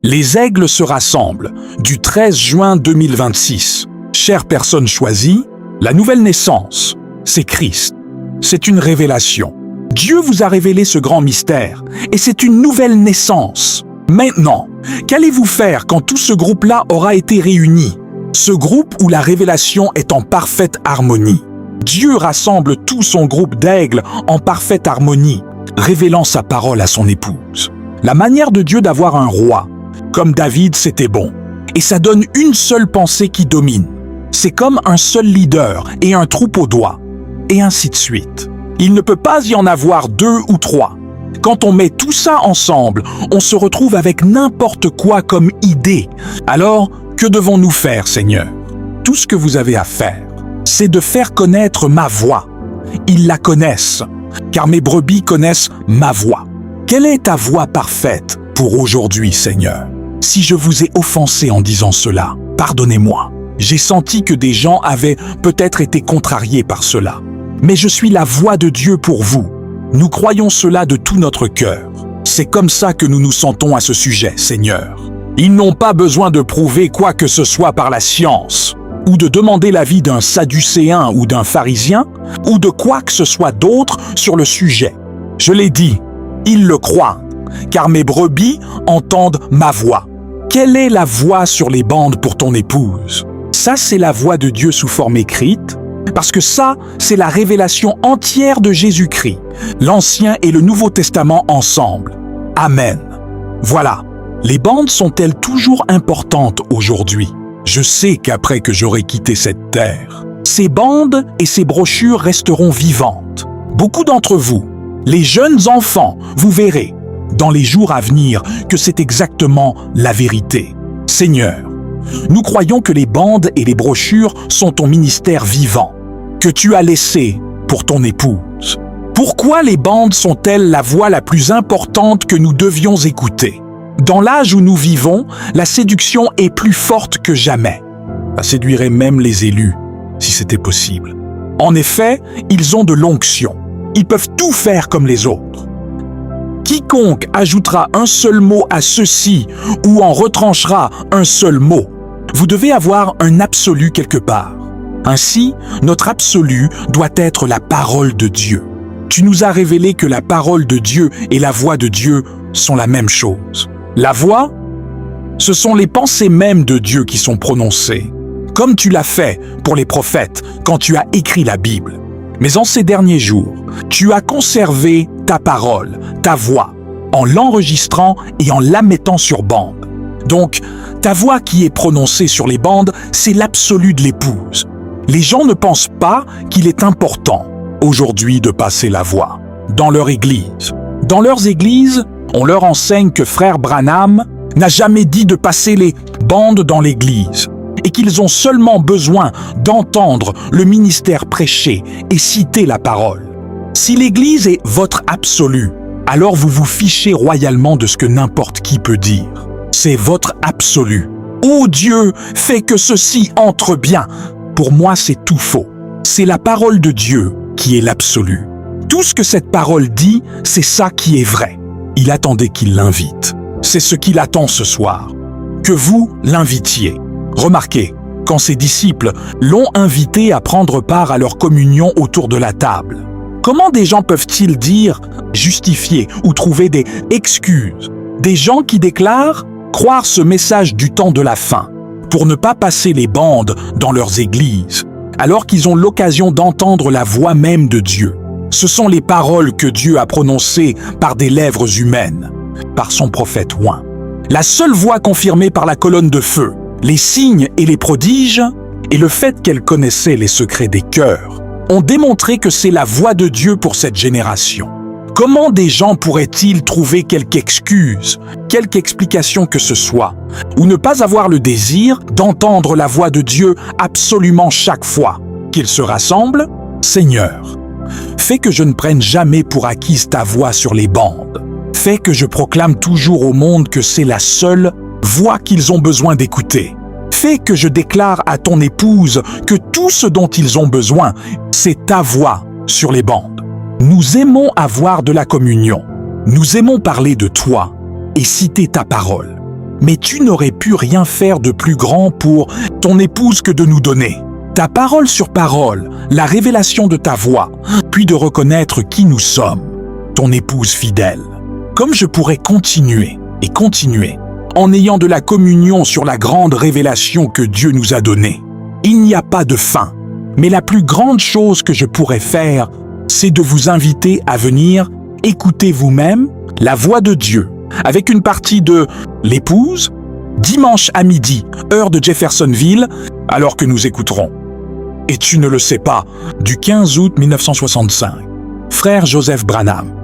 Les aigles se rassemblent du 13 juin 2026. Chère personne choisie, la nouvelle naissance, c'est Christ. C'est une révélation. Dieu vous a révélé ce grand mystère et c'est une nouvelle naissance. Maintenant, qu'allez-vous faire quand tout ce groupe-là aura été réuni? Ce groupe où la révélation est en parfaite harmonie. Dieu rassemble tout son groupe d'aigles en parfaite harmonie, révélant sa parole à son épouse. La manière de Dieu d'avoir un roi, comme David, c'était bon. Et ça donne une seule pensée qui domine. C'est comme un seul leader et un troupeau d'oies, et ainsi de suite. Il ne peut pas y en avoir 2 ou 3. Quand on met tout ça ensemble, on se retrouve avec n'importe quoi comme idée. Alors, que devons-nous faire, Seigneur? Tout ce que vous avez à faire, c'est de faire connaître ma voix. Ils la connaissent, car mes brebis connaissent ma voix. Quelle est ta voix parfaite pour aujourd'hui, Seigneur? Si je vous ai offensé en disant cela, pardonnez-moi. J'ai senti que des gens avaient peut-être été contrariés par cela. Mais je suis la voix de Dieu pour vous. Nous croyons cela de tout notre cœur. C'est comme ça que nous nous sentons à ce sujet, Seigneur. Ils n'ont pas besoin de prouver quoi que ce soit par la science, ou de demander l'avis d'un sadducéen ou d'un pharisien, ou de quoi que ce soit d'autre sur le sujet. Je l'ai dit, ils le croient, car mes brebis entendent ma voix. Quelle est la voix sur les bandes pour ton épouse? Ça, c'est la voix de Dieu sous forme écrite, parce que ça, c'est la révélation entière de Jésus-Christ, l'Ancien et le Nouveau Testament ensemble. Amen. Voilà, les bandes sont-elles toujours importantes aujourd'hui? Je sais qu'après que j'aurai quitté cette terre, ces bandes et ces brochures resteront vivantes. Beaucoup d'entre vous, les jeunes enfants, vous verrez, dans les jours à venir, que c'est exactement la vérité. Seigneur, nous croyons que les bandes et les brochures sont ton ministère vivant, que tu as laissé pour ton épouse. Pourquoi les bandes sont-elles la voix la plus importante que nous devions écouter? Dans l'âge où nous vivons, la séduction est plus forte que jamais. Ça séduirait même les élus, si c'était possible. En effet, ils ont de l'onction. Ils peuvent tout faire comme les autres. Quiconque ajoutera un seul mot à ceci ou en retranchera un seul mot, vous devez avoir un absolu quelque part. Ainsi, notre absolu doit être la parole de Dieu. Tu nous as révélé que la parole de Dieu et la voix de Dieu sont la même chose. La voix, ce sont les pensées mêmes de Dieu qui sont prononcées, comme tu l'as fait pour les prophètes quand tu as écrit la Bible. Mais en ces derniers jours, tu as conservé ta parole, ta voix, en l'enregistrant et en la mettant sur bande. Donc, ta voix qui est prononcée sur les bandes, c'est l'absolu de l'épouse. Les gens ne pensent pas qu'il est important aujourd'hui de passer la voix dans leur église. Dans leurs églises, on leur enseigne que frère Branham n'a jamais dit de passer les bandes dans l'église et qu'ils ont seulement besoin d'entendre le ministère prêcher et citer la parole. Si l'église est votre absolu, alors vous vous fichez royalement de ce que n'importe qui peut dire. C'est votre absolu. Ô Dieu, fais que ceci entre bien. Pour moi, c'est tout faux. C'est la parole de Dieu qui est l'absolu. Tout ce que cette parole dit, c'est ça qui est vrai. Il attendait qu'il l'invite. C'est ce qu'il attend ce soir. Que vous l'invitiez. Remarquez, quand ses disciples l'ont invité à prendre part à leur communion autour de la table, comment des gens peuvent-ils dire, justifier ou trouver des excuses? Des gens qui déclarent croire ce message du temps de la fin pour ne pas passer les bandes dans leurs églises, alors qu'ils ont l'occasion d'entendre la voix même de Dieu. Ce sont les paroles que Dieu a prononcées par des lèvres humaines, par son prophète oint. La seule voix confirmée par la colonne de feu, les signes et les prodiges, et le fait qu'elle connaissait les secrets des cœurs, ont démontré que c'est la voix de Dieu pour cette génération. Comment des gens pourraient-ils trouver quelque excuse, quelque explication que ce soit, ou ne pas avoir le désir d'entendre la voix de Dieu absolument chaque fois qu'ils se rassemblent? Seigneur, fais que je ne prenne jamais pour acquise ta voix sur les bandes. Fais que je proclame toujours au monde que c'est la seule voix qu'ils ont besoin d'écouter. Fais que je déclare à ton épouse que tout ce dont ils ont besoin, c'est ta voix sur les bandes. Nous aimons avoir de la communion. Nous aimons parler de toi et citer ta parole. Mais tu n'aurais pu rien faire de plus grand pour ton épouse que de nous donner ta parole sur parole, la révélation de ta voix, puis de reconnaître qui nous sommes, ton épouse fidèle. Comme je pourrais continuer et continuer, en ayant de la communion sur la grande révélation que Dieu nous a donnée. Il n'y a pas de fin, mais la plus grande chose que je pourrais faire, c'est de vous inviter à venir écouter vous-même la voix de Dieu, avec une partie de l'épouse, dimanche à midi, heure de Jeffersonville, alors que nous écouterons. Et tu ne le sais pas, du 15 août 1965, frère Joseph Branham.